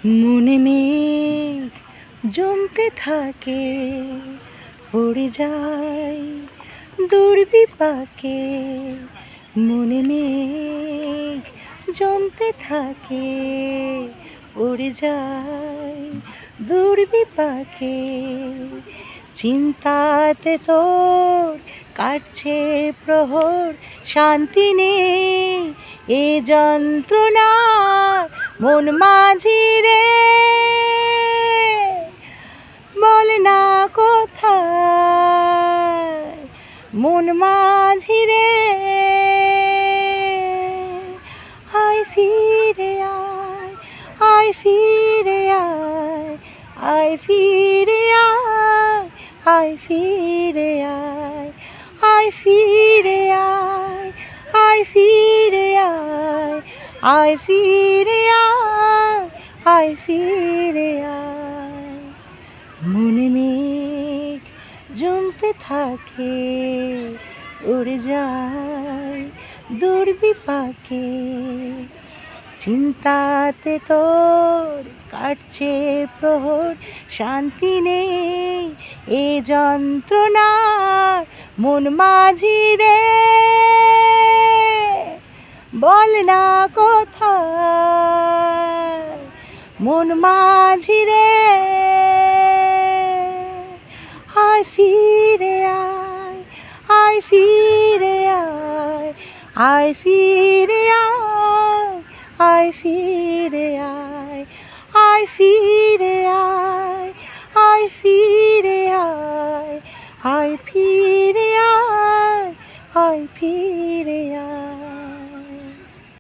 মনে মেঘ জমতে থাকে, পড়ে যায় দুর্বিপাকে। মনে মেঘ জমতে থাকে, পড়ে যায় দুর্বিপাকে। চিন্তাতে তোর কাটছে প্রহর, শান্তি নেই এ যন্ত্রণা মন মাঝি রে। বল না কোথায় মন মাঝি রে, আয় ফিরে আয়, আয় ফিরে আয়, আয় ফিরে আয়, আয় ফিরে আয়, আয় ফিরে আয়, আয় ফিরে আয়, আয় ফিরে আয়, আয় ফিরে আয়। মনে মেঘ জমতে থাকে, উড়ে যায় দুর্বিপাকে। চিন্তাতে তোর কাটছে প্রহর, শান্তি নেই এ যন্ত্রণার মন মাঝি রে। বল না কোথায় মন মাঝি রে, আয় ফিরে আয়, আয় ফিরে আয়, আয় ফিরে আয়, আয় ফিরে আয়, আয় ফিরে